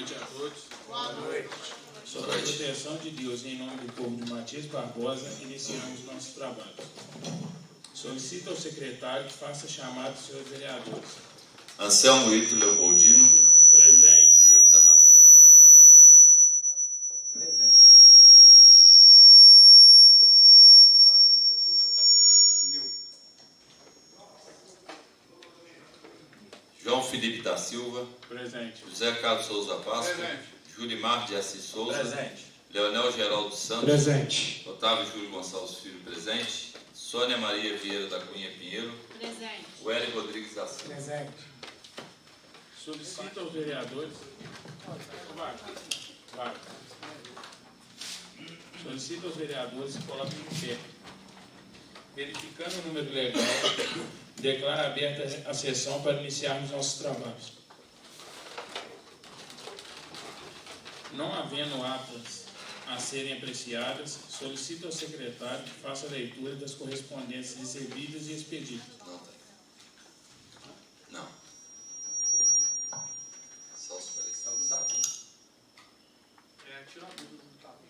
noite a todos. Boa noite. Sob a proteção de Deus, em nome do povo de Matias Barbosa, iniciamos nosso trabalho. Solicito ao secretário que faça chamada dos senhores vereadores. Anselmo Ito Leopoldino. Presente. Diego Damasceno Milione. Presente. João Felipe da Silva. Presente. José Carlos Souza Páscoa. Presente. Julimar de Assis Souza. Presente. Leonel Geraldo Santos. Presente. Otávio Júlio Gonçalves Filho, presente. Sônia Maria Vieira da Cunha Pinheiro. Presente. Wélio Rodrigues da Silva. Presente. Solicito aos vereadores. Vai. Solicito aos vereadores que coloquem em pé. Verificando o número legal, declaro aberta a sessão para iniciarmos nossos trabalhos. Não havendo atas a serem apreciadas, solicito ao secretário que faça a leitura das correspondências recebidas e expedidas. Não tem. Não. Só os parecidos. Tira a dúvida do tabu. O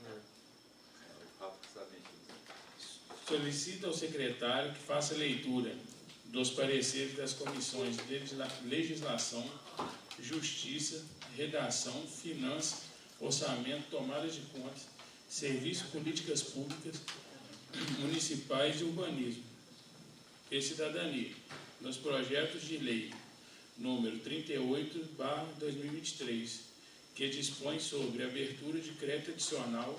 papo que está bem. Solicito ao secretário que faça a leitura dos pareceres das comissões de Legislação, Justiça, Redação, Finanças, Orçamento, Tomada de Contas, Serviço, Políticas Públicas, Municipais e Urbanismo e Cidadania, nos projetos de lei número 38/2023, que dispõe sobre a abertura de crédito adicional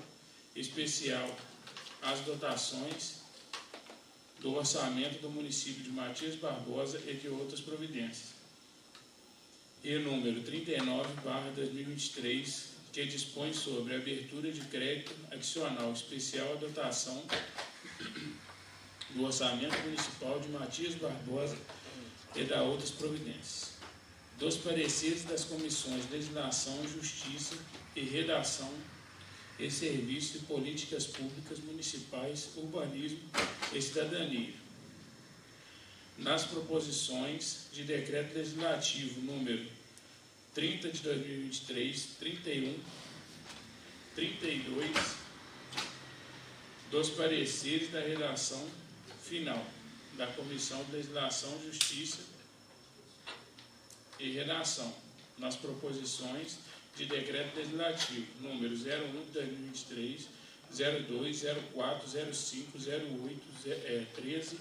especial às dotações do orçamento do município de Matias Barbosa e de outras providências. E número 39/2023, que dispõe sobre a abertura de crédito adicional especial à dotação do orçamento municipal de Matias Barbosa e da outras providências. Dos pareceres das comissões de Legislação, Justiça e Redação e Serviços e Políticas Públicas Municipais, Urbanismo e Cidadania. Nas proposições de decreto legislativo número 30 de 2023, 31, 32, dos pareceres da redação final da Comissão de Legislação, Justiça e Redação, nas proposições de decreto legislativo número 01 de 2023, 02, 04, 05, 08, 13,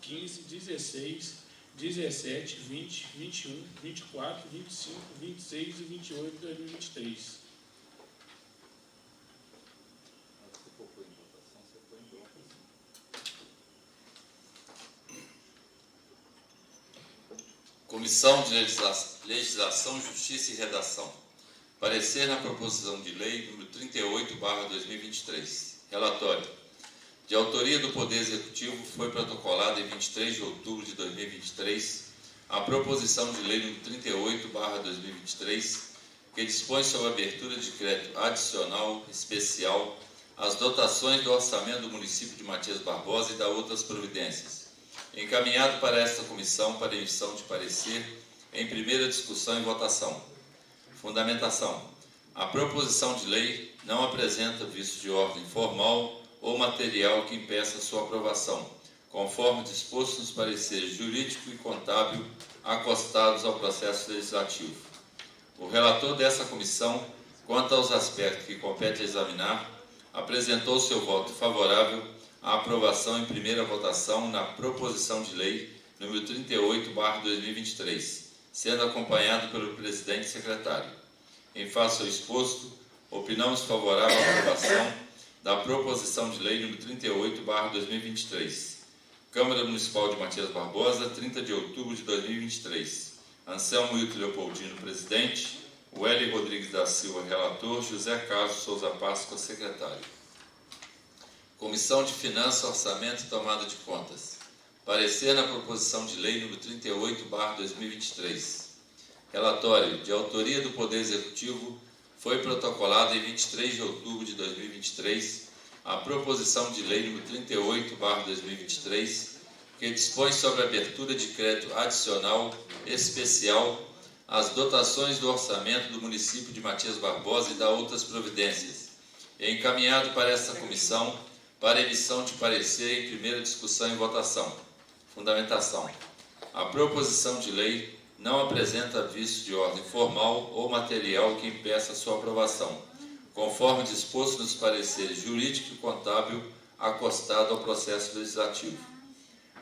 15, 16, 17, 20, 21, 24, 25, 26 e 28 de 2023. Comissão de Legislação, Justiça e Redação. Parecer na proposição de lei número 38/2023. Relatório. De autoria do Poder Executivo, foi protocolada em 23 de outubro de 2023 a proposição de lei número 38/2023, que dispõe sobre a abertura de crédito adicional especial às dotações do orçamento do município de Matias Barbosa e da outras providências, encaminhado para esta comissão para emissão de parecer em primeira discussão e votação. Fundamentação. A proposição de lei não apresenta vício de ordem formal ou material que impeça sua aprovação, conforme disposto nos pareceres jurídico e contábil acostados ao processo legislativo. O relator dessa comissão, quanto aos aspectos que compete examinar, apresentou seu voto favorável à aprovação em primeira votação na proposição de lei número 38/2023, sendo acompanhado pelo presidente e secretário. Em face ao exposto, opinamos favorável à aprovação da proposição de lei número 38/2023. Câmara Municipal de Matias Barbosa, 30 de outubro de 2023. Anselmo Ito Leopoldino, presidente. Wélio Rodrigues da Silva, relator. José Carlos Souza Páscoa, secretário. Comissão de Finanças, Orçamento e Tomada de Contas. Parecer na proposição de lei número 38/2023. Relatório. De autoria do Poder Executivo, foi protocolado em 23 de outubro de 2023 a proposição de lei número 38/2023, que dispõe sobre a abertura de crédito adicional especial as dotações do orçamento do município de Matias Barbosa e da outras providências, e encaminhado para esta comissão para emissão de parecer em primeira discussão e votação. Fundamentação. A proposição de lei não apresenta vício de ordem formal ou material que impeça sua aprovação, conforme disposto nos pareceres jurídico e contábil acostado ao processo legislativo.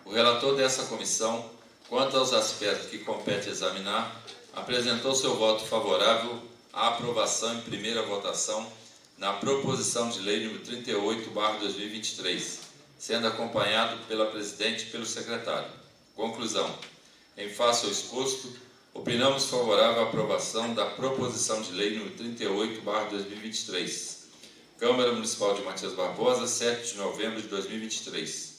O relator dessa comissão, quanto aos aspectos que compete examinar, apresentou seu voto favorável à aprovação em primeira votação na proposição de lei nº 38/2023, sendo acompanhado pela presidente e pelo secretário. Conclusão. Em face ao exposto, opinamos favorável à aprovação da proposição de lei nº 38/2023. Câmara Municipal de Matias Barbosa, 7 de novembro de 2023.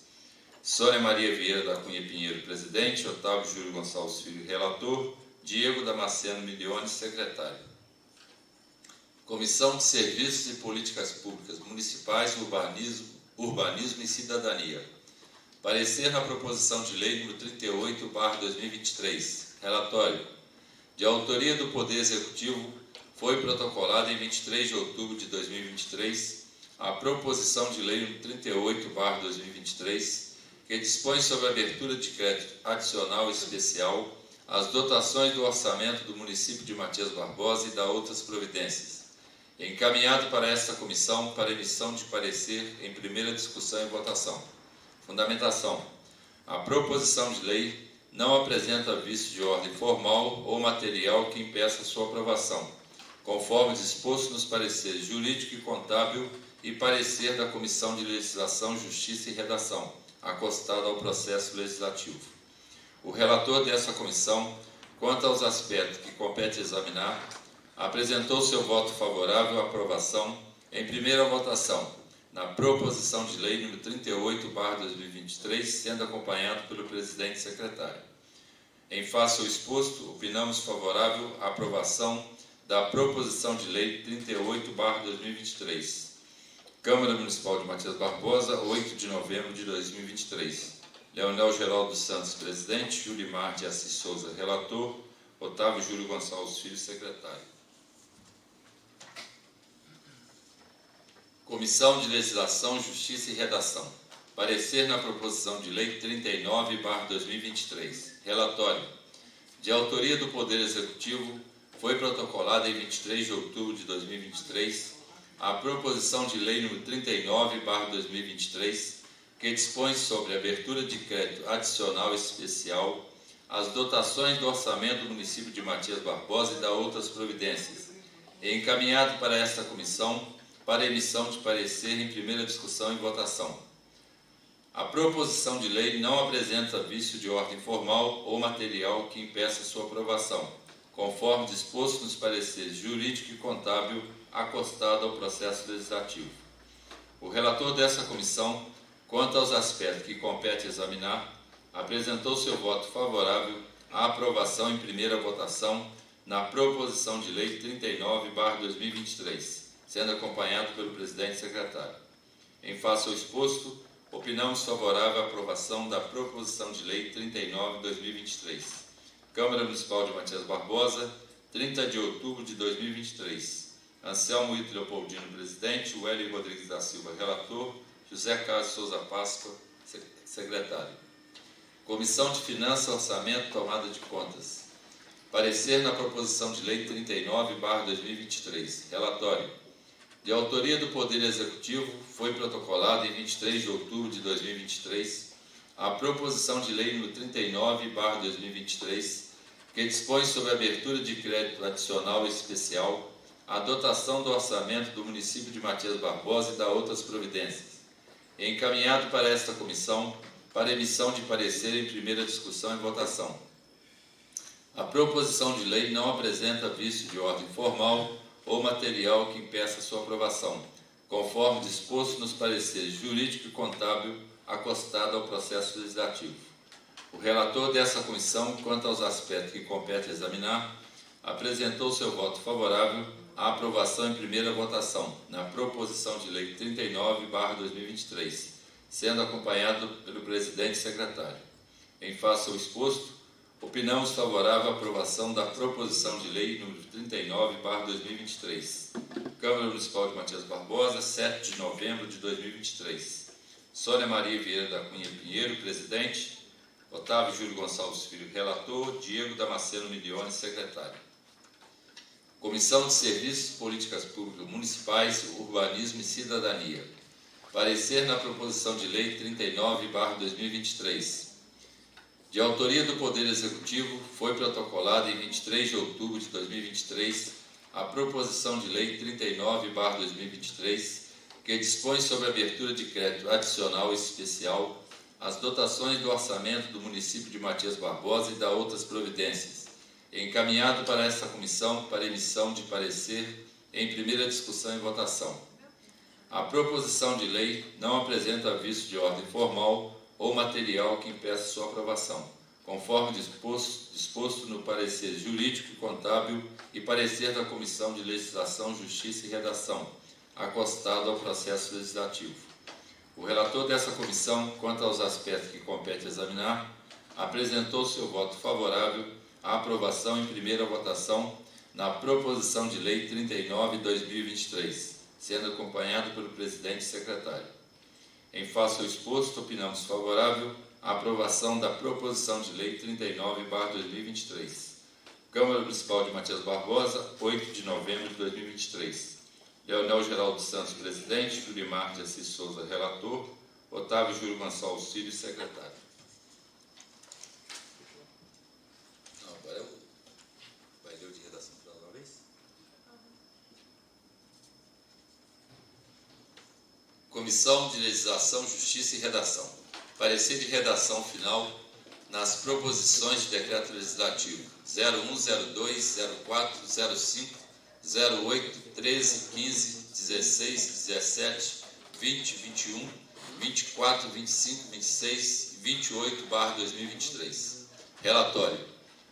Sônia Maria Vieira da Cunha Pinheiro, presidente. Otávio Júlio Gonçalves Filho, relator. Diego Damasceno Milhões, secretário. Comissão de Serviços e Políticas Públicas Municipais, Urbanismo e Cidadania. Parecer na proposição de lei nº 38/2023. Relatório. De autoria do Poder Executivo, foi protocolada em 23 de outubro de 2023 a proposição de lei nº 38/2023, que dispõe sobre a abertura de crédito adicional especial às dotações do orçamento do município de Matias Barbosa e da outras providências, encaminhado para esta comissão para emissão de parecer em primeira discussão e votação. Fundamentação. A proposição de lei não apresenta vício de ordem formal ou material que impeça sua aprovação, conforme disposto nos pareceres jurídico e contábil e parecer da Comissão de Legislação, Justiça e Redação, acostado ao processo legislativo. O relator dessa comissão, quanto aos aspectos que compete examinar, apresentou seu voto favorável à aprovação em primeira votação na proposição de lei nº 38/2023, sendo acompanhado pelo presidente e secretário. Em face ao exposto, opinamos favorável à aprovação da proposição de lei 38/2023. Câmara Municipal de Matias Barbosa, 8 de novembro de 2023. Leonel Geraldo Santos, presidente. Julimar de Assis Souza, relator. Otávio Júlio Gonçalves Filho, secretário. Comissão de Legislação, Justiça e Redação. Parecer na proposição de lei 39/2023. Relatório. De autoria do Poder Executivo, foi protocolada em 23 de outubro de 2023 a proposição de lei nº 39/2023, que dispõe sobre a abertura de crédito adicional especial às dotações do orçamento do município de Matias Barbosa e da outras providências, e encaminhado para esta comissão para emissão de parecer em primeira discussão e votação. A proposição de lei não apresenta vício de ordem formal ou material que impeça sua aprovação, conforme disposto nos pareceres jurídico e contábil acostado ao processo legislativo. O relator dessa comissão, quanto aos aspectos que compete examinar, apresentou seu voto favorável à aprovação em primeira votação na proposição de lei 39/2023, sendo acompanhado pelo presidente e secretário. Em face ao exposto, opinamos favorável à aprovação da proposição de lei 39/2023. Câmara Municipal de Matias Barbosa, 30 de outubro de 2023. Anselmo Ito Leopoldino, presidente. Wélio Rodrigues da Silva, relator. José Carlos Souza Páscoa, secretário. Comissão de Finanças, Orçamento e Tomada de Contas. Parecer na proposição de lei 39/2023. Relatório. De autoria do Poder Executivo, foi protocolada em 23 de outubro de 2023 a proposição de lei nº 39/2023, que dispõe sobre a abertura de crédito adicional especial à dotação do orçamento do município de Matias Barbosa e da outras providências, encaminhado para esta comissão para emissão de parecer em primeira discussão e votação. A proposição de lei não apresenta vício de ordem formal ou material que impeça sua aprovação, conforme disposto nos pareceres jurídico e contábil acostado ao processo legislativo. O relator dessa comissão, quanto aos aspectos que compete examinar, apresentou seu voto favorável à aprovação em primeira votação na proposição de lei 39/2023, sendo acompanhado pelo presidente e secretário. Em face ao exposto, Opinamos favorável à aprovação da proposição de lei número 39/2023. Câmara Municipal de Matias Barbosa, 7 de novembro de 2023. Sônia Maria Vieira da Cunha Pinheiro, presidente. Otávio Júlio Gonçalves Filho, relator. Diego Damasceno Milione, secretário. Comissão de Serviços, Políticas Públicas Municipais, Urbanismo e Cidadania. Parecer na proposição de lei 39/2023. De autoria do Poder Executivo, foi protocolada em 23 de outubro de 2023 a proposição de lei 39/2023, que dispõe sobre a abertura de crédito adicional e especial, as dotações do orçamento do município de Matias Barbosa e da outras providências, encaminhado para esta comissão para emissão de parecer em primeira discussão e votação. A proposição de lei não apresenta aviso de ordem formal ou material que impeça sua aprovação, conforme disposto no parecer jurídico e contábil e parecer da Comissão de Legislação, Justiça e Redação, acostado ao processo legislativo. O relator dessa comissão, quanto aos aspectos que compete examinar, apresentou seu voto favorável à aprovação em primeira votação na proposição de lei 39/2023, sendo acompanhado pelo presidente e secretário. Em face ao exposto, opinamos favorável à aprovação da proposição de lei 39/2023. Câmara Municipal de Matias Barbosa, 8 de novembro de 2023. Leonel Geraldo Santos, presidente. Julimar de Assis Souza, relator. Otávio Júlio Gonçalves Filho, secretário. Não, agora eu... Vai ler o de redação pela uma vez? Comissão de Legislação, Justiça e Redação. Parecer de redação final nas proposições de decreto legislativo 01, 02, 04, 05, 08, 13, 15, 16, 17, 20, 21, 24, 25, 26 e 28/2023. Relatório.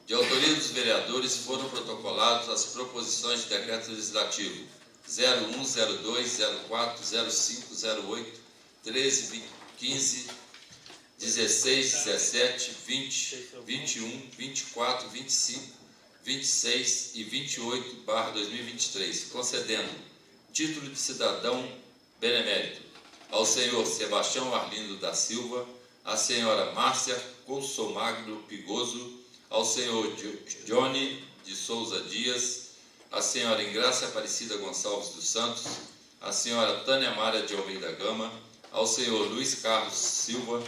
De autoria dos vereadores foram protocolados as proposições de decreto legislativo 01, 02, 04, 05, 08, 13, 20, 15, 16, 17, 20, 21, 24, 25, 26 e 28/2023, concedendo título de cidadão benemérito ao senhor Sebastião Arlindo da Silva, à senhora Márcia Colsomagno Pigoso, ao senhor Johnny de Souza Dias, à senhora Ingrácia Aparecida Gonçalves dos Santos, à senhora Tânia Mara de Almeida Gama, ao senhor Luiz Carlos Silva,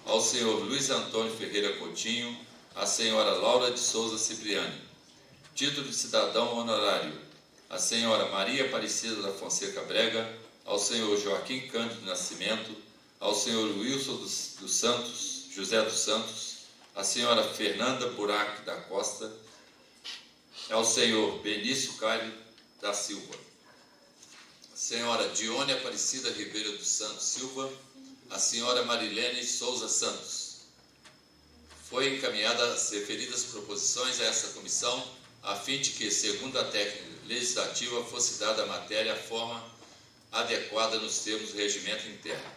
ao senhor Luiz Antônio Ferreira Coutinho, à senhora Laura de Souza Cipriani. Título de cidadão honorário, à senhora Maria Aparecida da Fonseca Brega, ao senhor Joaquim Cândido Nascimento, ao senhor Wilson dos Santos, José dos Santos, à senhora Fernanda Burac da Costa, ao senhor Benício Caio da Silva, a senhora Dione Aparecida Ribeiro dos Santos Silva, a senhora Marilene Souza Santos. Foi encaminhada as referidas proposições a essa comissão, a fim de que, segundo a técnica legislativa, fosse dada a matéria a forma adequada nos termos do regimento interno.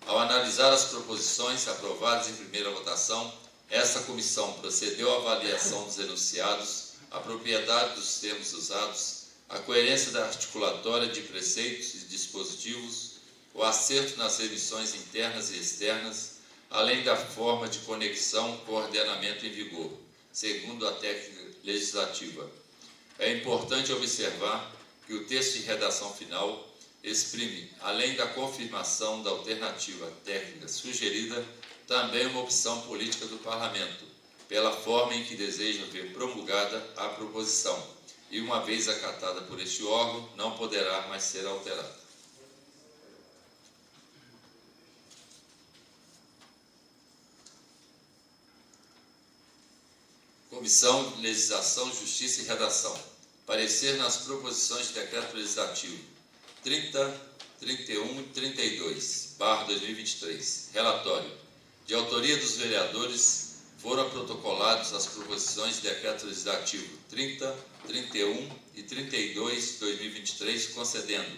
Ao analisar as proposições aprovadas em primeira votação, essa comissão procedeu à avaliação dos enunciados, a propriedade dos termos usados, a coerência da articulatória de preceitos e dispositivos, o acerto nas remissões internas e externas, além da forma de conexão com o ordenamento em vigor, segundo a técnica legislativa. É importante observar que o texto de redação final exprime, além da confirmação da alternativa técnica sugerida, também uma opção política do Parlamento, pela forma em que deseja ver promulgada a proposição, e uma vez acatada por este órgão, não poderá mais ser alterada. Comissão de Legislação, Justiça e Redação. Parecer nas proposições de decreto legislativo 30, 31 e 32/2023. Relatório. De autoria dos vereadores, foram protocolados as proposições de decreto legislativo 30, 31 e 32/2023, concedendo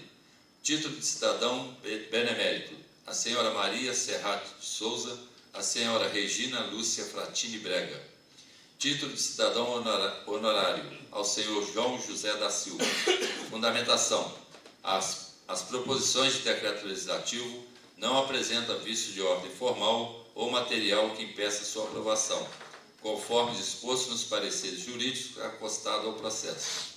título de cidadão benemérito à senhora Maria Serrato de Souza, à senhora Regina Lúcia Fratini Brega. Título de cidadão honorário ao senhor João José da Silva. Fundamentação. As proposições de decreto legislativo não apresentam vício de ordem formal ou material que impeça sua aprovação, conforme disposto nos pareceres jurídicos acostados ao processo.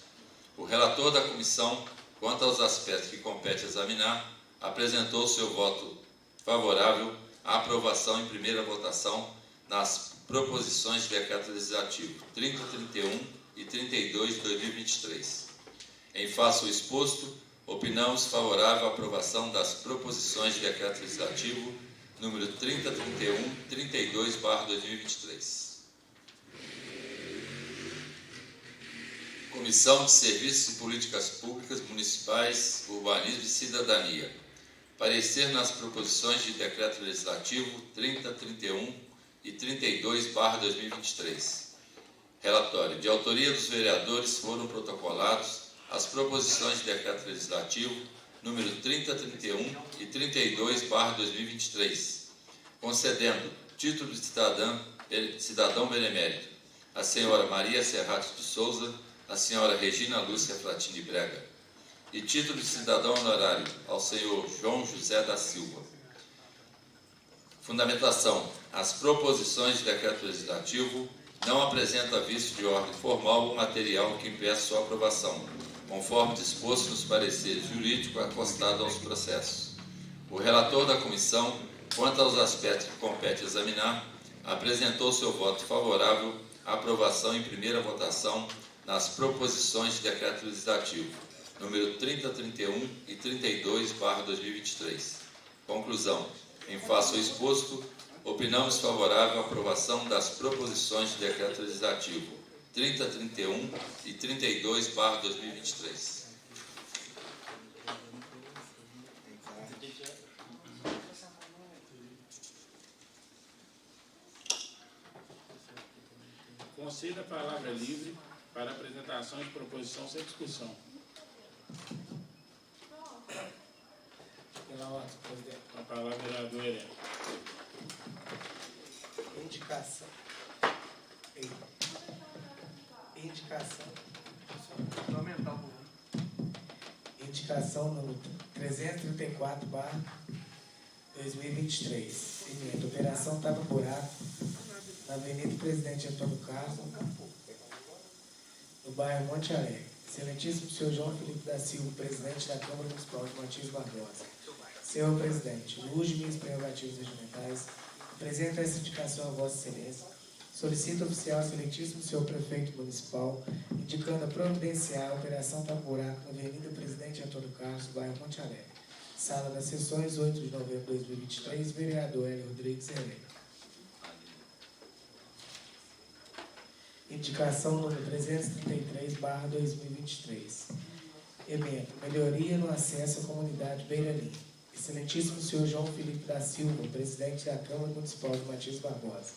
O relator da comissão, quanto aos aspectos que compete examinar, apresentou seu voto favorável à aprovação em primeira votação nas proposições de decreto legislativo 30, 31 e 32 de 2023. Em face ao exposto, opinamos favorável à aprovação das proposições de decreto legislativo número 30, 31, 32/2023. Comissão de Serviços e Políticas Públicas Municipais, Urbanismo e Cidadania. Parecer nas proposições de decreto legislativo 30, 31 e 32/2023. Relatório. De autoria dos vereadores foram protocolados as proposições de decreto legislativo número 30, 31 e 32/2023, concedendo título de cidadão benemérito a senhora Maria Serrato de Souza, a senhora Regina Lúcia Fratini Brega, e título de cidadão honorário ao senhor João José da Silva. Fundamentação. As proposições de decreto legislativo não apresentam vício de ordem formal ou material que impeça sua aprovação, conforme disposto nos pareceres jurídicos acostados aos processos. O relator da comissão, quanto aos aspectos que compete examinar, apresentou seu voto favorável à aprovação em primeira votação nas proposições de decreto legislativo número 30, 31 e 32/2023. Conclusão. Em face ao exposto, opinamos favorável à aprovação das proposições de decreto legislativo 30, 31 e 32/2023. Conceda a palavra livre para apresentação de proposição sem discussão. Pela ordem, presidente. A palavra, vereador Helena. Indicação. Indicação. Aumentar o volume. Indicação número 334/2023. Emenda. Operação Tapa Buraco, na Avenida Presidente Antônio Carlos, no bairro Monte Alegre. Excelentíssimo senhor João Felipe da Silva, presidente da Câmara Municipal de Matias Barbosa. Senhor presidente, no uso de minhas prerrogativas regimentais, apresento essa indicação a Vossa Excelência. Solicito oficial ao excelentíssimo senhor prefeito municipal, indicando a providenciar a operação Tapa Buraco na Avenida Presidente Antônio Carlos, bairro Monte Alegre. Sala das Sessões, 8 de novembro de 2023, vereador Hélio Rodrigues Herrera. Indicação número 333/2023. Emenda. Melhoria no acesso à comunidade Beira-Linha. Excelentíssimo senhor João Felipe da Silva, presidente da Câmara Municipal de Matias Barbosa.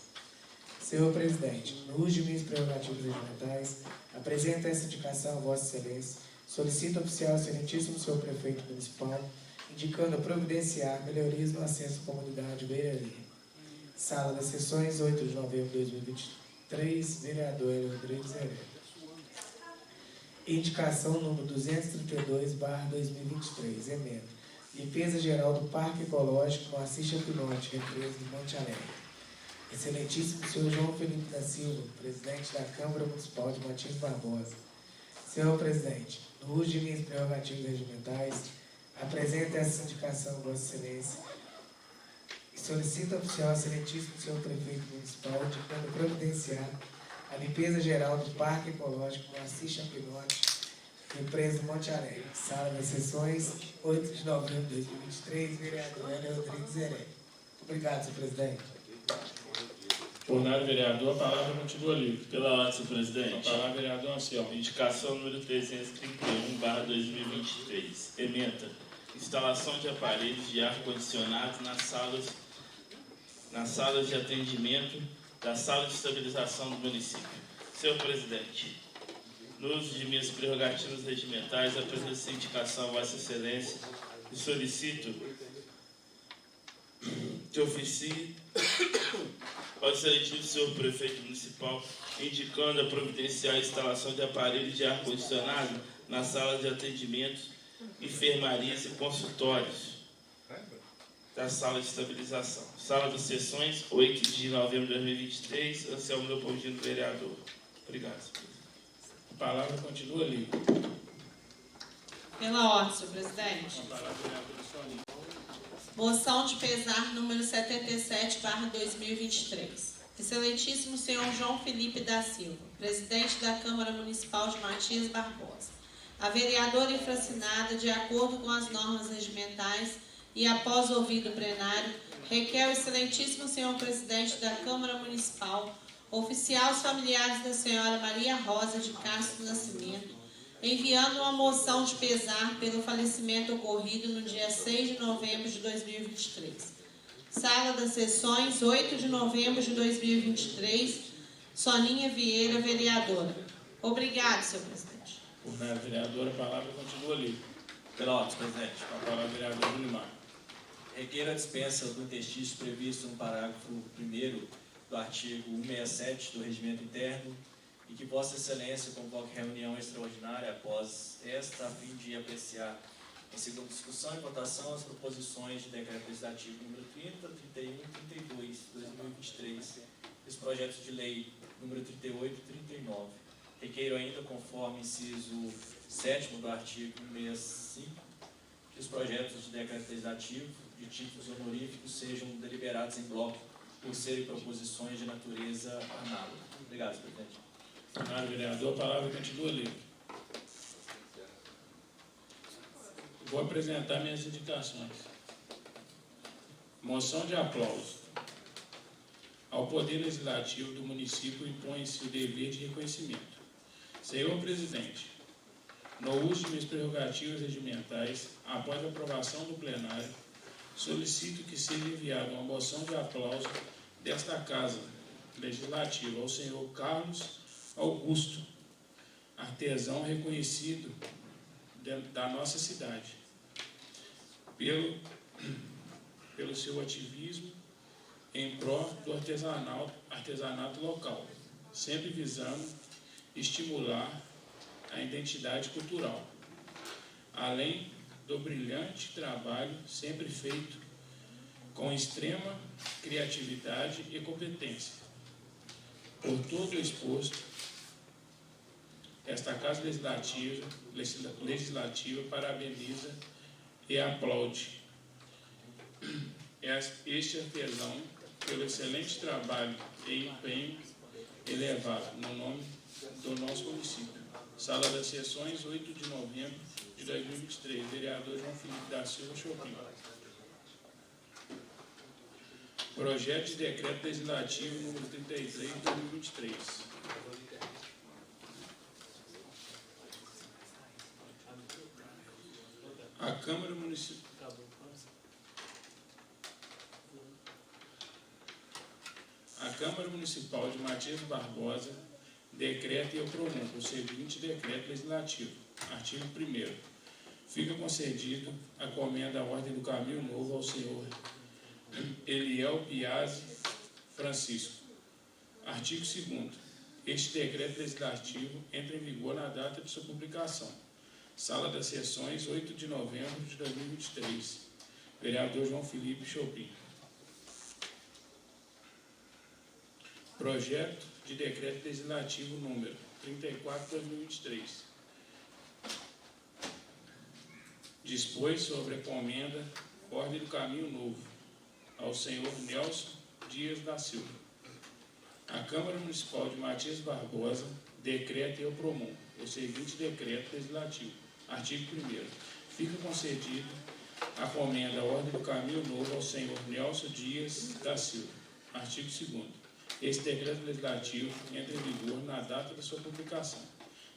Senhor presidente, no uso de minhas prerrogativas regimentais, apresento essa indicação a Vossa Excelência. Solicito oficial ao excelentíssimo senhor prefeito municipal, indicando a providenciar melhorias no acesso à comunidade Beira-Linha. Sala das Sessões, 8 de novembro de 2023, vereador Hélio Rodrigues Herrera. Indicação número 232/2023, emenda. Limpeza geral do Parque Ecológico Moacir Champinotti, represa de Monte Alegre. Excelentíssimo senhor João Felipe da Silva, presidente da Câmara Municipal de Matias Barbosa. Senhor presidente, no uso de minhas prerrogativas regimentais, apresento essa indicação a Vossa Excelência e solicito oficial ao excelentíssimo senhor prefeito municipal, indicando providenciar a limpeza geral do Parque Ecológico Moacir Champinotti, represa de Monte Alegre. Sala das Sessões, 8 de novembro de 2023, vereador Hélio Rodrigues Herrera. Obrigado, senhor presidente. Honorário vereador, a palavra continua livre. Pela ordem, senhor A presidente. palavra, vereador Anselmo. Indicação número 331/2023. Emenda. Instalação de aparelhos de ar-condicionado nas salas de atendimento da Sala de Estabilização do município. Senhor presidente, no uso de minhas prerrogativas regimentais, apresento essa indicação a Vossa Excelência e solicito que oficie ao excelentíssimo senhor prefeito municipal, indicando a providenciar a instalação de aparelhos de ar-condicionado nas salas de atendimento, enfermarias e consultórios da sala de estabilização. Sala das sessões, 8 de novembro de 2023, Anselmo Leopoldino, vereador. Obrigado, senhor presidente. A palavra continua livre. Pela ordem, senhor presidente. Com a palavra, vereadora Sonia. Moção de pesar número 77/2023. Excelentíssimo senhor João Felipe da Silva, presidente da Câmara Municipal de Matias Barbosa. A vereadora infracinada, de acordo com as normas regimentais e após ouvido o plenário, requer ao excelentíssimo senhor presidente da Câmara Municipal oficiar aos familiares da senhora Maria Rosa de Castro Nascimento, enviando uma moção de pesar pelo falecimento ocorrido no dia 6 de novembro de 2023. Sala das Sessões, 8 de novembro de 2023, Soninha Vieira, vereadora. Obrigado, senhor presidente. Por nada, vereadora, a palavra continua livre. Pela ordem, senhor presidente. Com a palavra, vereador Unimar. Requer a dispensa do interstício previsto no parágrafo 1º do artigo 167 do Regimento Interno e que Vossa Excelência convoque reunião extraordinária após esta, a fim de apreciar, em segunda discussão e votação, as proposições de decreto legislativo número 30, 31 e 32 de 2023 e os projetos de lei número 38 e 39. Requeiro ainda, conforme inciso 7º do artigo 165, que os projetos de decreto legislativo de títulos honoríficos sejam deliberados em bloco por serem proposições de natureza análoga. Obrigado, senhor presidente. Por nada, vereador, a palavra continua livre. Vou apresentar minhas indicações. Moção de aplauso. Ao Poder Legislativo do município impõe-se o dever de reconhecimento. Senhor presidente, no uso de minhas prerrogativas regimentais, após a aprovação do plenário, solicito que seja enviada uma moção de aplauso desta Casa Legislativa ao senhor Carlos Augusto, artesão reconhecido da nossa cidade, pelo seu ativismo em prol do artesanato local, sempre visando estimular a identidade cultural, além do brilhante trabalho sempre feito com extrema criatividade e competência. Por todo o exposto, esta Casa Legislativa parabeniza e aplaude este artesão pelo excelente trabalho e empenho elevado no nome do nosso município. Sala das Sessões, 8 de novembro de 2023. Vereador João Felipe da Silva Chopin. Projeto de Decreto Legislativo número 33 de 2023. A Câmara Municipal de Matias Barbosa decreta e eu promulgo o seguinte decreto legislativo. Artigo 1º. Fica concedido a comenda à Ordem do Caminho Novo ao senhor Eliel Piazzi Francisco. Artigo 2º. Este decreto legislativo entra em vigor na data de sua publicação. Sala das Sessões, 8 de novembro de 2023. Vereador João Felipe Chopin. Projeto de Decreto Legislativo número 34 de 2023. Dispôs sobre a comenda Ordem do Caminho Novo ao senhor Nelson Dias da Silva. A Câmara Municipal de Matias Barbosa decreta e eu promulgo o seguinte decreto legislativo. Artigo 1º. Fica concedido a comenda Ordem do Caminho Novo ao senhor Nelson Dias da Silva. Artigo 2º. Este decreto legislativo entra em vigor na data da sua publicação.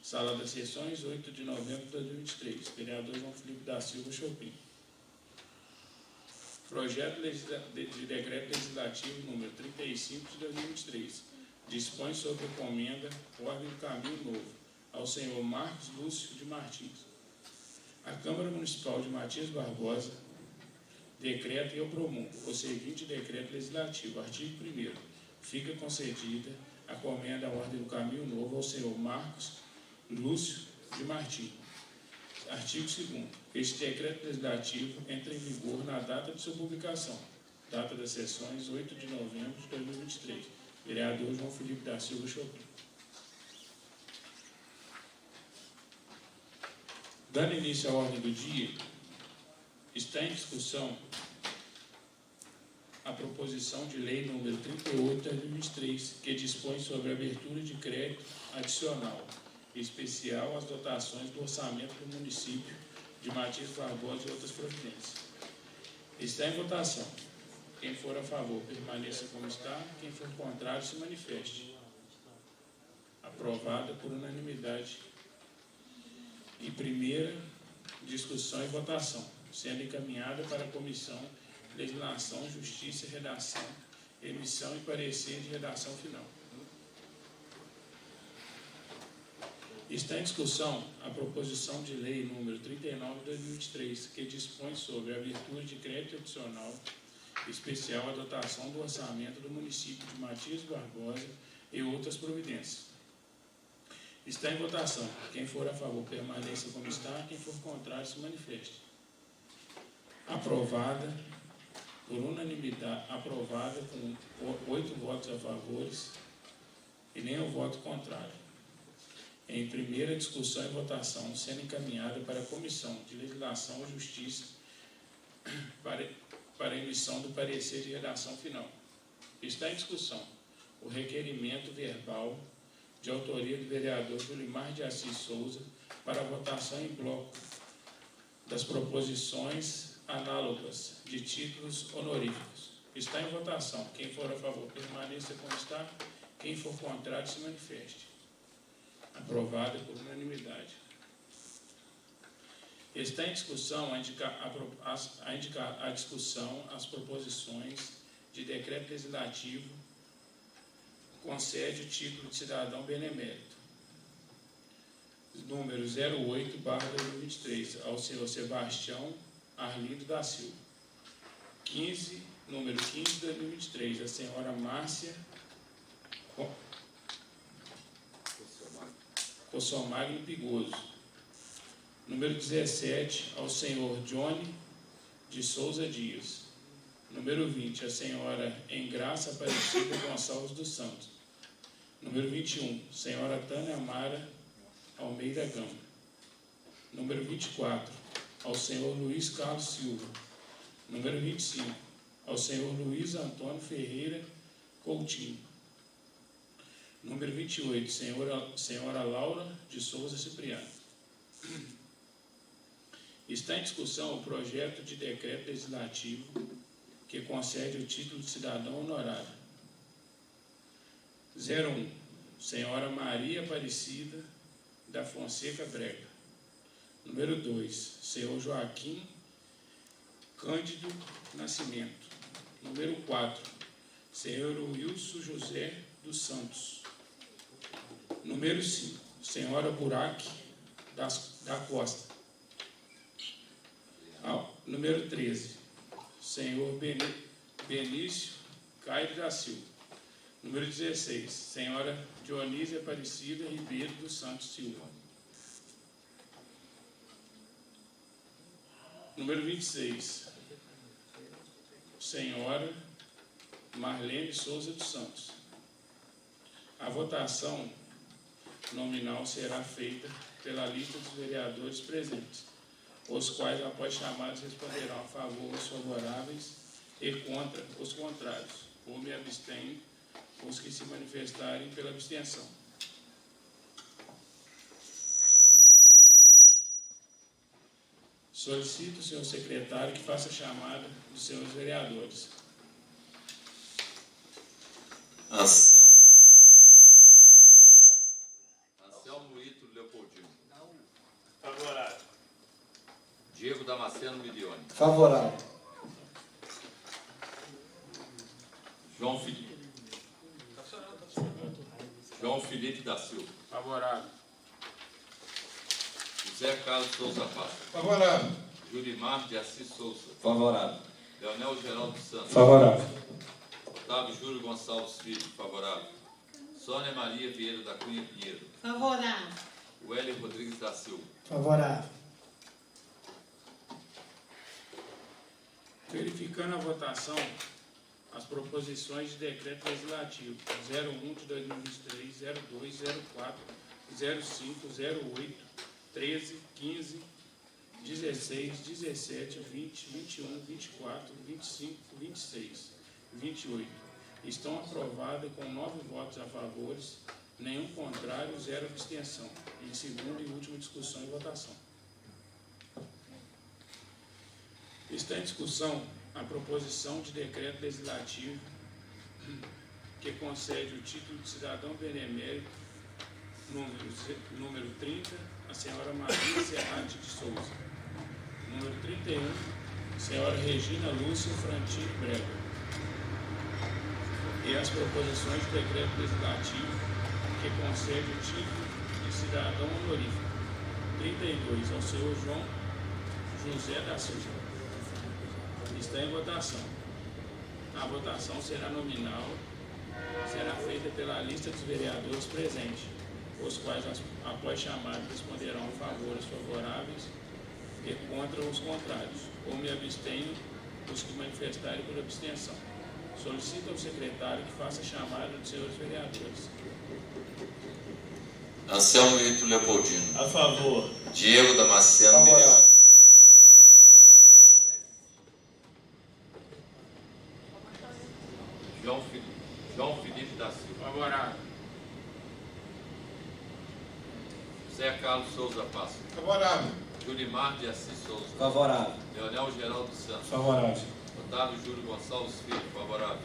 Sala das Sessões, 8 de novembro de 2023. Vereador João Felipe da Silva Chopin. Projeto de Decreto Legislativo número 35 de 2023. Dispõe sobre a comenda Ordem do Caminho Novo ao senhor Marcos Lúcio de Martins. A Câmara Municipal de Matias Barbosa decreta e eu promulgo o seguinte decreto legislativo. Artigo 1º. fica concedida a comenda à Ordem do Caminho Novo ao senhor Marcos Lúcio de Martins. Artigo 2º. Este decreto legislativo entra em vigor na data de sua publicação. Data das sessões, 8 de novembro de 2023. Vereador João Felipe da Silva Chopin. Dando início à ordem do dia, está em discussão a proposição de lei número 38 de 2023, que dispõe sobre a abertura de crédito adicional especial às dotações do orçamento do município de Matias Barbosa e outras providências. Está em votação. Quem for a favor, permaneça como está. Quem for contrário, se manifeste. Aprovada por unanimidade. E primeira discussão e votação, sendo encaminhada para a Comissão de Legislação, Justiça e Redação, emissão e parecer de redação final. Está em discussão a proposição de lei número 39 de 2023, que dispõe sobre a abertura de crédito adicional especial à dotação do orçamento do município de Matias Barbosa e outras providências. Está em votação. Quem for a favor, permaneça como está. Quem for contrário, se manifeste. Aprovada por unanimidade, aprovada com 8 votos a favor e nenhum voto contrário. Em primeira discussão e votação, sendo encaminhada para a Comissão de Legislação e Justiça para a emissão do parecer de redação final. Está em discussão o requerimento verbal de autoria do vereador Julimar de Assis Souza para a votação em bloco das proposições análogas de títulos honoríficos. Está em votação. Quem for a favor, permaneça como está. Quem for contrário, se manifeste. Aprovada por unanimidade. Está em discussão a discussão as proposições de decreto legislativo concede o título de cidadão benemérito, número 08/2023, ao senhor Sebastião Arlindo da Silva. Número 15 de 2023, a senhora Márcia Cossomagno Pigoso. Número 17, ao senhor Johnny de Souza Dias. Número 20, a senhora Engraça Aparecida Gonçalves dos Santos. Número 21, senhora Tânia Amara Almeida Gama. Número 24, ao senhor Luiz Carlos Silva. Número 25, ao senhor Luiz Antônio Ferreira Coutinho. Número 28, senhora Laura de Souza Cipriano. Está em discussão o projeto de decreto legislativo que concede o título de cidadão honorário. 01, senhora Maria Aparecida da Fonseca Brega. Número 2, senhor Joaquim Cândido Nascimento. Número 4, senhor Wilson José dos Santos. Número 5, senhora Buraque da Costa. Número 13, senhor Benício Caio da Silva. Número 16, senhora Dionísia Aparecida Ribeiro dos Santos Silva. Número 26, senhora Marlene Souza dos Santos. A votação nominal será feita pela lista dos vereadores presentes, os quais, após chamados, responderão a favor os favoráveis e contra os contrários, ou me abstenho os que se manifestarem pela abstenção. Solicito o senhor secretário que faça a chamada dos senhores vereadores. Anselmo Ítalo Leopoldino. Favorável. Diego Damasceno Milione. Favorável. João Felipe da Silva. Favorável. José Carlos Souza Passa. Favorável. Julimar de Assis Souza. Favorável. Leonel Geraldo Santos. Favorável. Otávio Júlio Gonçalves Filho, favorável. Sônia Maria Vieira da Cunha Pinheiro. Favorável. Wélio Rodrigues da Silva. Favorável. Verificando a votação, as proposições de decreto legislativo 01 de 2023, 02, 04, 05, 08, 13, 15, 16, 17, 20, 21, 24, 25, 26, 28 estão aprovadas com 9 votos a favor, nenhum contrário, 0 abstenção. Em segunda e última discussão e votação. Está em discussão a proposição de decreto legislativo que concede o título de cidadão benemérito número 30, a senhora Maria Serrate de Souza. Número 31, senhora Regina Lúcia Frantini Brega. E as proposições de decreto legislativo que concede o título de cidadão honorífico. 32, ao senhor João José da Silva. Está em votação. A votação será nominal, será feita pela lista dos vereadores presentes, os quais, após chamada, responderão a favor os favoráveis e contra os contrários, ou me abstenho os que manifestarem por abstenção. Solicito ao secretário que faça a chamada dos senhores vereadores. Anselmo Ito Leopoldino. A favor. Diego Damasceno Miriam. João Felipe da Silva. Favorável. José Carlos Souza Passo. Favorável. Julimar de Assis Souza. Favorável. Leonel Geraldo Santos. Favorável. Otávio Júlio Gonçalves Filho, favorável.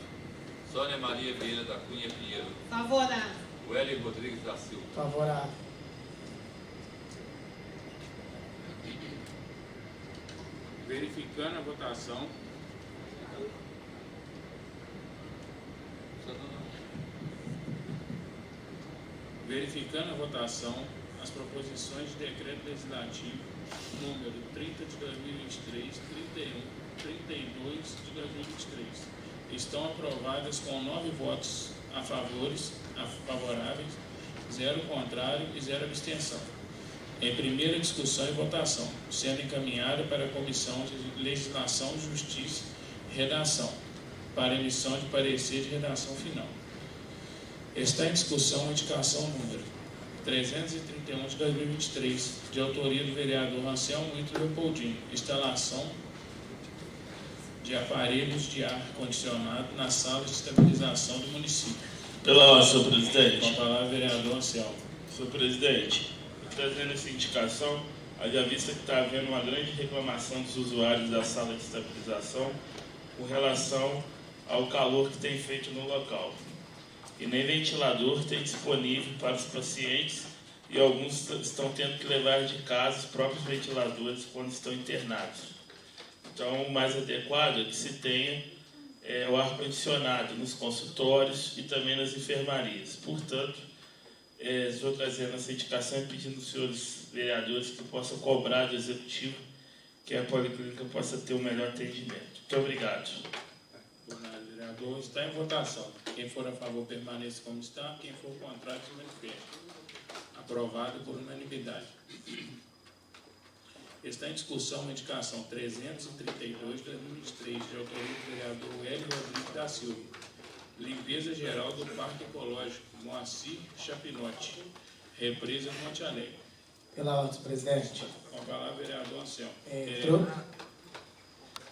Sônia Maria Vieira da Cunha Pinheiro. Favorável. Wélio Rodrigues da Silva. Favorável. Verificando a votação, as proposições de decreto legislativo número 30 de 2023, 31, 32 de 2023 estão aprovadas com 9 votos favoráveis, 0 contrário e 0 abstenção. Em primeira discussão e votação, sendo encaminhada para a Comissão de Legislação, Justiça e Redação, para emissão de parecer de redação final. Está em discussão a indicação número 331 de 2023, de autoria do vereador Anselmo Ito Leopoldino, instalação de aparelhos de ar-condicionado nas salas de estabilização do município. Pela ordem, senhor presidente. Com a palavra, vereador Anselmo. Senhor presidente, trazendo essa indicação, haja vista que está havendo uma grande reclamação dos usuários da sala de estabilização com relação ao calor que tem feito no local. E nem ventilador tem disponível para os pacientes e alguns estão tendo que levar de casa os próprios ventiladores quando estão internados. Então, o mais adequado é que se tenha o ar-condicionado nos consultórios e também nas enfermarias. Portanto, estou trazendo essa indicação e pedindo aos senhores vereadores que possam cobrar do executivo que a policlínica possa ter um melhor atendimento. Muito obrigado. O vereador está em votação. Quem for a favor permaneça como está, quem for contrário se manifeste. Aprovado por unanimidade. Está em discussão a indicação 332 de 2023, de autoria do vereador Hélio Rodrigues da Silva. Limpeza geral do Parque Ecológico Moacir Chapinote, represa Monte Alegre. Pela ordem, presidente. Com a palavra, vereador Anselmo.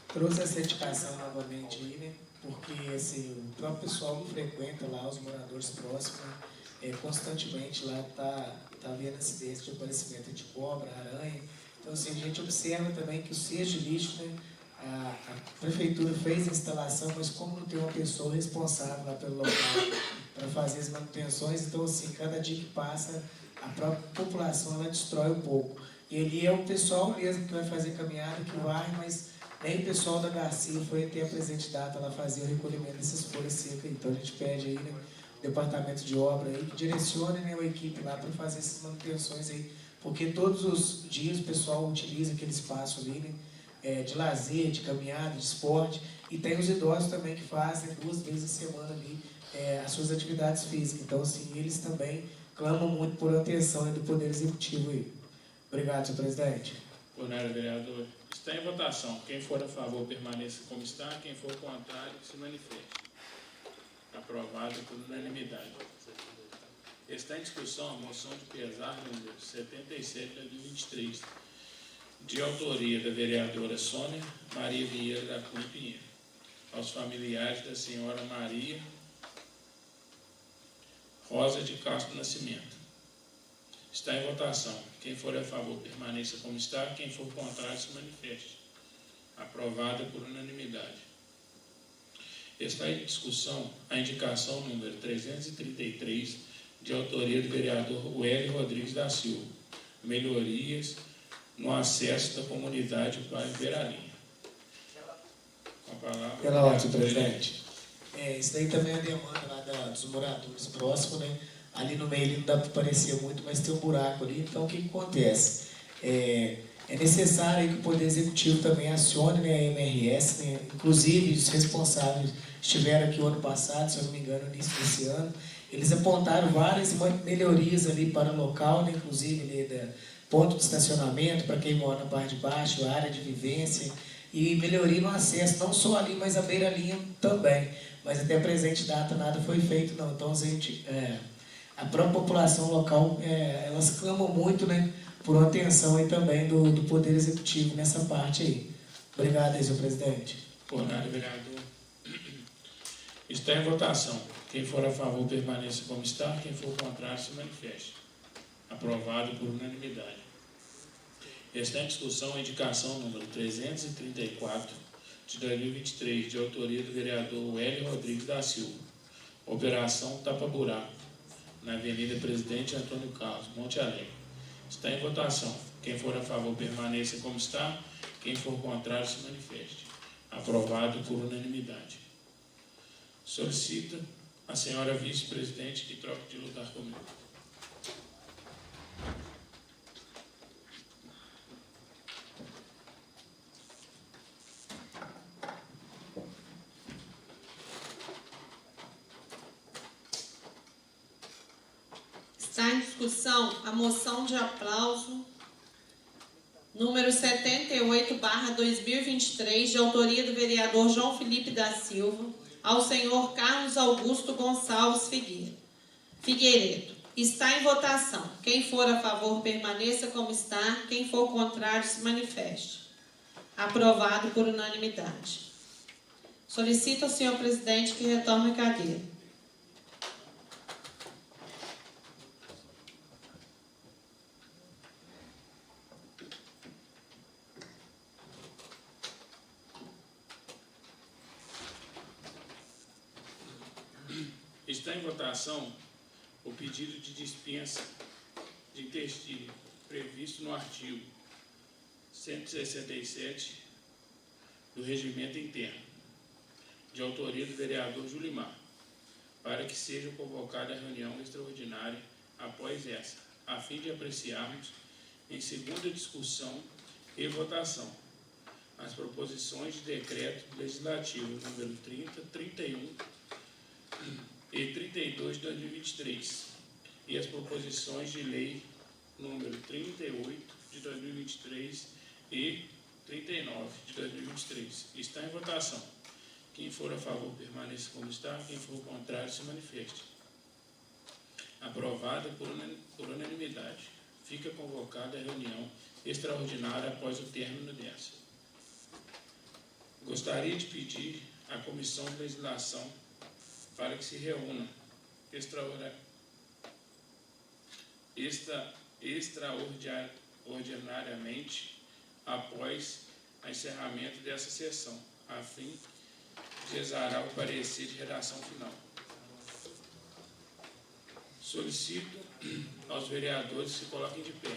Trouxe essa indicação novamente aí, né? Porque assim, o próprio pessoal que frequenta lá, os moradores próximos, constantemente lá tá vendo acidentes de aparecimento de cobra, aranha. Então assim, a gente observa também que o cesto de lixo, né? A prefeitura fez a instalação, mas como não tem uma pessoa responsável lá pelo local para fazer as manutenções, então assim, cada dia que passa, a própria população ela destrói um pouco. E ali é o pessoal mesmo que vai fazer caminhada, que vai, mas nem o pessoal da Garcia foi até a presente data lá fazer o recolhimento dessas folhas secas. Então a gente pede aí, né, o departamento de obra aí, que direcione, né, a equipe lá para fazer essas manutenções aí, porque todos os dias o pessoal utiliza aquele espaço ali, né, de lazer, de caminhada, de esporte, E tem os idosos também que fazem 2 vezes a semana ali as suas atividades físicas. Então, assim, eles também clamam muito por atenção do Poder Executivo aí. Obrigado, senhor presidente. Honorário vereador, está em votação. Quem for a favor, permaneça como está. Quem for contrário, se manifeste. Aprovado por unanimidade. Está em discussão a moção de pesar número 77 de 2023, de autoria da vereadora Sônia Maria Vieira da Cunha Pinheiro, aos familiares da senhora Maria Rosa de Castro Nascimento. Está em votação. Quem for a favor, permaneça como está. Quem for contrário, se manifeste. Aprovada por unanimidade. Está em discussão a indicação número 333, de autoria do vereador Wélio Rodrigues da Silva, melhorias no acesso da comunidade ao bairro Veralinha. Com a palavra. Pela ordem, presidente. Isso daí também é a demanda lá dos moradores próximos, né? Ali no meio não dá para aparecer muito, mas tem um buraco ali. Então, o que acontece? É necessário que o Poder Executivo também acione, né, a MRS, né? Inclusive os responsáveis estiveram aqui o ano passado, se eu não me engano, no início desse ano. Eles apontaram várias melhorias ali para o local, né? Inclusive ali ponto de estacionamento para quem mora na parte de baixo, área de vivência, e melhoria no acesso, não só ali, mas a beira-linha também. Mas até a presente data nada foi feito, não. Então, a própria população local, elas clamam muito, né, por uma atenção aí também do Poder Executivo nessa parte aí. Obrigado aí, senhor presidente. Honorário vereador. Está em votação. Quem for a favor, permaneça como está. Quem for contrário, se manifeste. Aprovado por unanimidade. Está em discussão a indicação número 334 de 2023, de autoria do vereador Wélio Rodrigues da Silva. Operação Tapa Buraco, na Avenida Presidente Antônio Carlos, Monte Alegre. Está em votação. Quem for a favor, permaneça como está. Quem for contrário, se manifeste. Aprovado por unanimidade. Solicita a senhora vice-presidente que troque de lugar comigo. Está em discussão a moção de aplauso número 78/2023, de autoria do vereador João Felipe da Silva, ao senhor Carlos Augusto Gonçalves Figueiredo. Está em votação. Quem for a favor, permaneça como está. Quem for contrário, se manifeste. Aprovado por unanimidade. Solicito ao senhor presidente que retorne a cadeira. Está em votação o pedido de dispensa de intestino previsto no artigo 167 do Regimento Interno, de autoria do vereador Julimar, para que seja convocada a reunião extraordinária após essa, a fim de apreciarmos, em segunda discussão e votação, as proposições de decreto legislativo número 30, 31 e 32 de 2023 e as proposições de lei número 38 de 2023 e 39 de 2023. Está em votação. Quem for a favor, permaneça como está. Quem for contrário, se manifeste. Aprovada por unanimidade. Fica convocada a reunião extraordinária após o término dessa. Gostaria de pedir à Comissão de Legislação para que se reúna extraordinariamente após o encerramento dessa sessão, a fim de exarar o parecer de redação final. Solicito aos vereadores que se coloquem de pé.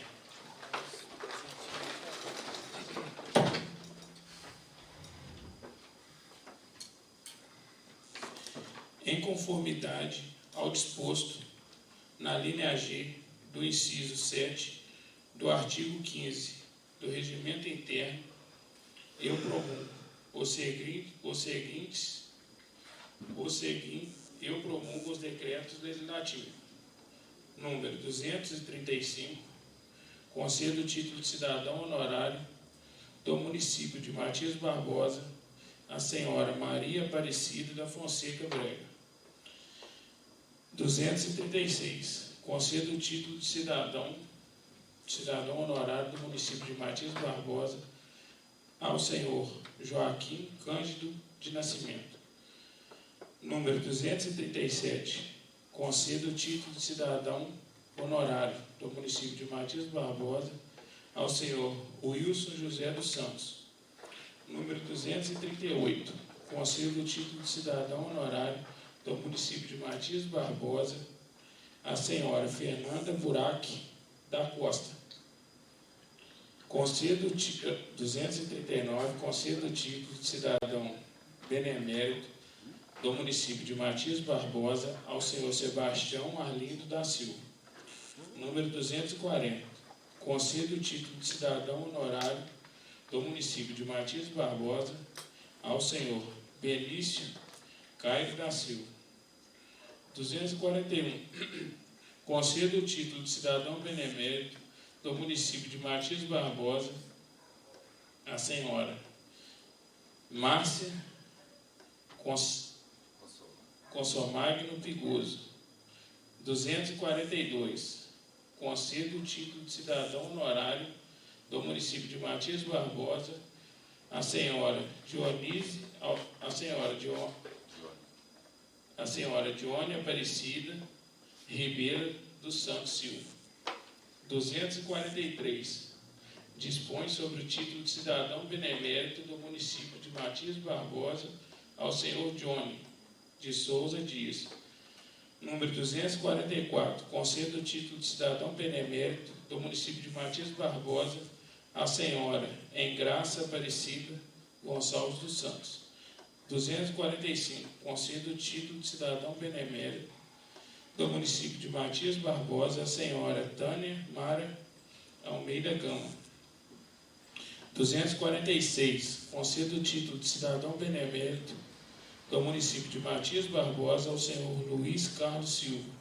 Em conformidade ao disposto na linha G do inciso 7 do artigo 15 do Regimento Interno, eu promulgo eu promulgo os decretos legislativos. Número 235, concedo o título de cidadão honorário do município de Matias Barbosa à senhora Maria Aparecida da Fonseca Brega. 236, concedo o título de cidadão honorário do município de Matias Barbosa ao senhor Joaquim Cândido de Nascimento. Número 237, concedo o título de cidadão honorário do município de Matias Barbosa ao senhor Wilson José dos Santos. Número 238, concedo o título de cidadão honorário do município de Matias Barbosa à senhora Fernanda Burac da Costa. 239, concedo o título de cidadão benemérito do município de Matias Barbosa ao senhor Sebastião Arlindo da Silva. Número 240, concedo o título de cidadão honorário do município de Matias Barbosa ao senhor Benício Caio da Silva. 241, concedo o título de cidadão benemérito do município de Matias Barbosa à senhora Márcia Consolmagno Pigoso. 242, concedo o título de cidadão honorário do município de Matias Barbosa à senhora Dione Aparecida Ribeira dos Santos Silva. 243, dispõe sobre o título de cidadão benemérito do município de Matias Barbosa ao senhor Johnny de Souza Dias. Número 244, concedo o título de cidadão benemérito do município de Matias Barbosa à senhora Engraça Aparecida Gonçalves dos Santos. 245, concedo o título de cidadão benemérito do município de Matias Barbosa à senhora Tânia Mara Almeida Gama. 246, concedo o título de cidadão benemérito do município de Matias Barbosa ao senhor Luiz Carlos Silva.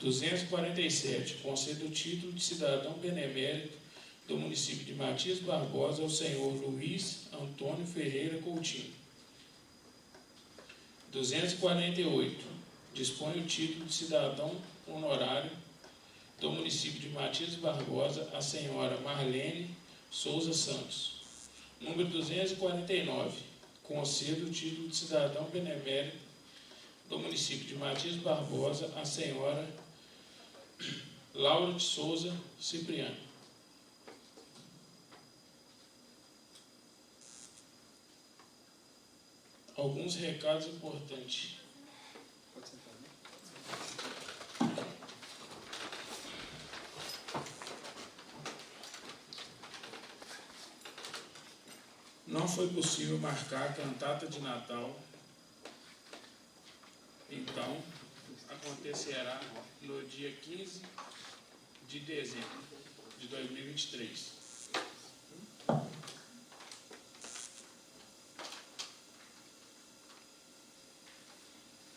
247, concedo o título de cidadão benemérito do município de Matias Barbosa ao senhor Luiz Antônio Ferreira Coutinho. 248, dispõe o título de cidadão honorário do município de Matias Barbosa à senhora Marlene Souza Santos. Número 249, concedo o título de cidadão benemérito do município de Matias Barbosa à senhora Laura de Souza Cipriano. Alguns recados importantes. Não foi possível marcar a cantata de Natal, então acontecerá no dia 15 de dezembro de 2023.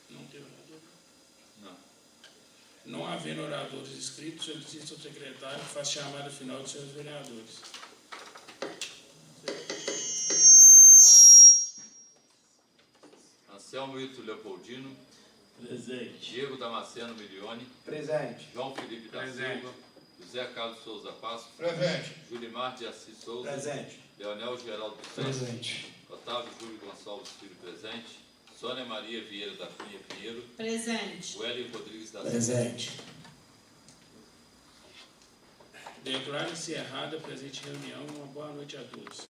Não tem orador? Não. Não havendo oradores inscritos, solicito ao secretário que faça chamada final de seus vereadores. Anselmo Ito Leopoldino. Presente. Diego Damasceno Milione. Presente. João Felipe da Presente. Silva. José Carlos Souza Passo. Presente. Julimar de Assis Souza. Presente. Leonel Geraldo dos Santos. Presente. Otávio Júlio Gonçalves Filho presente. Sônia Maria Vieira da Cunha Pinheiro. Presente. Wélio Rodrigues da Silva. Presente. Declaro encerrada a presente reunião e uma boa noite a todos.